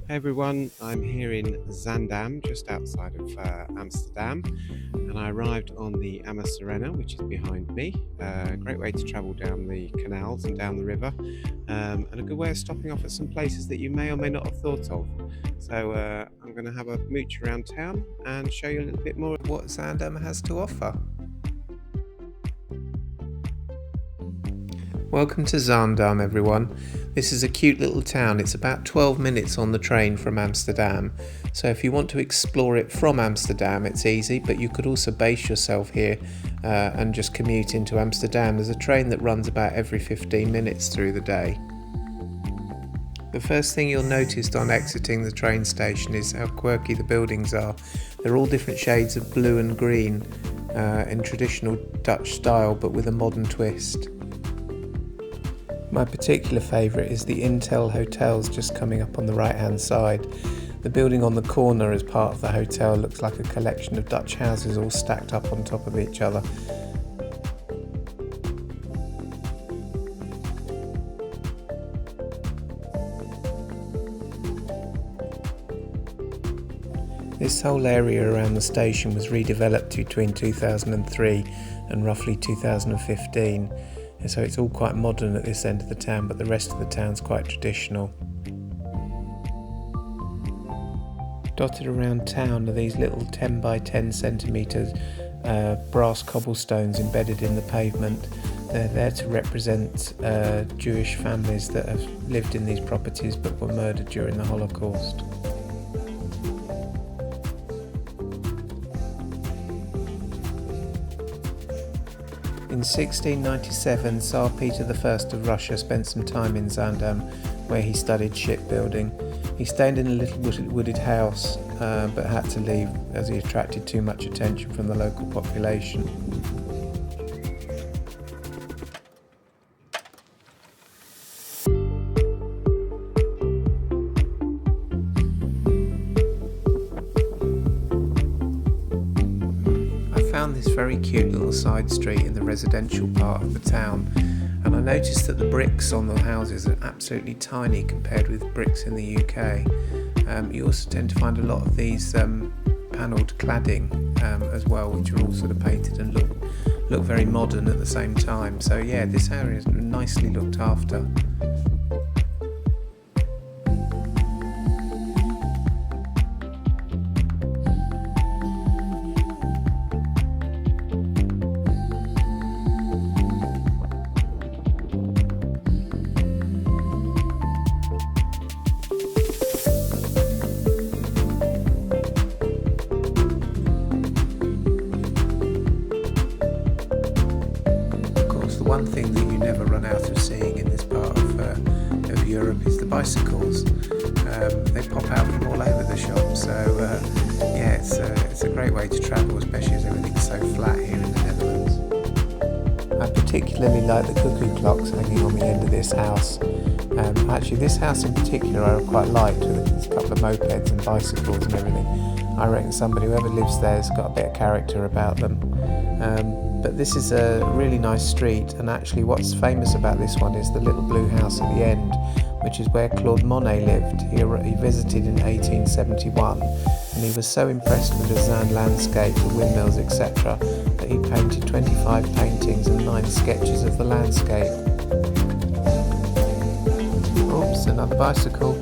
Hey everyone, I'm here in Zaandam, just outside of Amsterdam, and I arrived on the Amsterdam, which is behind me. A great way to travel down the canals and down the river, and a good way of stopping off at some places that you may or may not have thought of. So I'm going to have a mooch around town and show you a little bit more of what Zaandam has to offer. Welcome to Zaandam, everyone. This is a cute little town. It's about 12 minutes on the train from Amsterdam. So if you want to explore it from Amsterdam, it's easy, but you could also base yourself here and just commute into Amsterdam. There's a train that runs about every 15 minutes through the day. The first thing you'll notice on exiting the train station is how quirky the buildings are. They're all different shades of blue and green in traditional Dutch style, but with a modern twist. My particular favourite is the Intel hotels just coming up on the right hand side. The building on the corner as part of the hotel looks like a collection of Dutch houses all stacked up on top of each other. This whole area around the station was redeveloped between 2003 and roughly 2015. So it's all quite modern at this end of the town, but the rest of the town's quite traditional. Dotted around town are these little 10 by 10 centimetres brass cobblestones embedded in the pavement. They're there to represent Jewish families that have lived in these properties but were murdered during the Holocaust. In 1697, Tsar Peter I of Russia spent some time in Zaandam, where he studied shipbuilding. He stayed in a little wooded house, but had to leave as he attracted too much attention from the local population. I found this very cute little side street in the residential part of the town, and I noticed that the bricks on the houses are absolutely tiny compared with bricks in the UK. You also tend to find a lot of these panelled cladding as well, which are all sort of painted and look very modern at the same time. So yeah, this area is nicely looked after. One thing that you never run out of seeing in this part of Europe is the bicycles. They pop out from all over the shop, so yeah, it's a great way to travel, especially as everything's so flat here in the Netherlands. I particularly like the cuckoo clocks hanging on the end of this house. Actually, this house in particular I quite liked, with a couple of mopeds and bicycles and everything. I reckon whoever lives there has got a bit of character about them. But this is a really nice street, and actually what's famous about this one is the little blue house at the end, which is where Claude Monet lived. He visited in 1871, and he was so impressed with the Zaandam landscape, the windmills, etc., that he painted 25 paintings and 9 sketches of the landscape. Oops, another bicycle.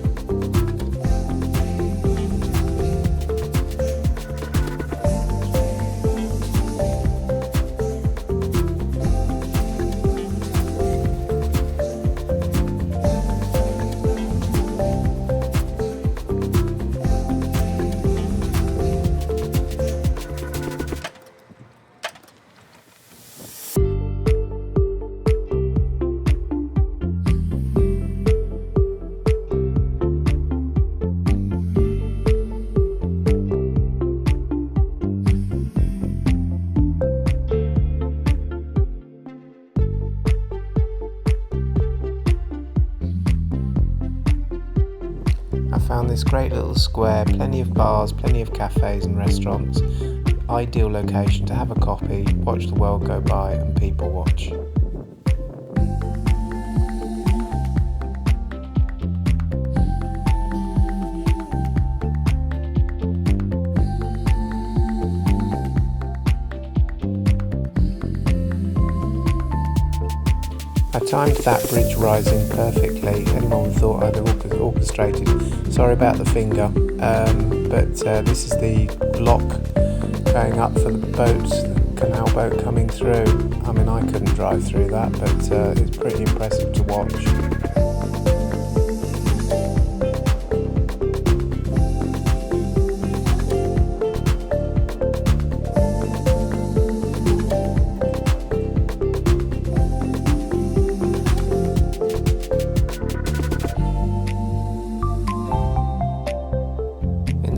I found this great little square, plenty of bars, plenty of cafes and restaurants. Ideal location to have a coffee, watch the world go by and people watch. timed that bridge rising perfectly. Anyone thought I'd orchestrated. Sorry about the finger, but this is the lock going up for the boat, the canal boat coming through. I mean, I couldn't drive through that, but it's pretty impressive to watch.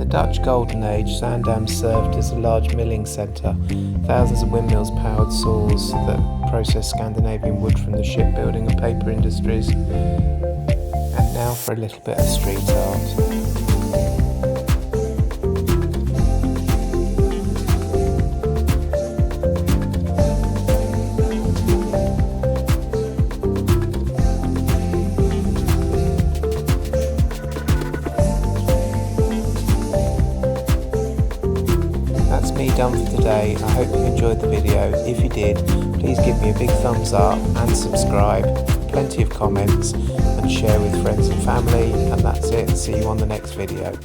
Dutch Golden Age, Zaandam served as a large milling centre. Thousands of windmills powered saws that processed Scandinavian wood from the shipbuilding and paper industries. And now for a little bit of street art. That's me done for today. I hope you enjoyed the video. If you did, please give me a big thumbs up and subscribe, plenty of comments, and share with friends and family. And that's it. See you on the next video.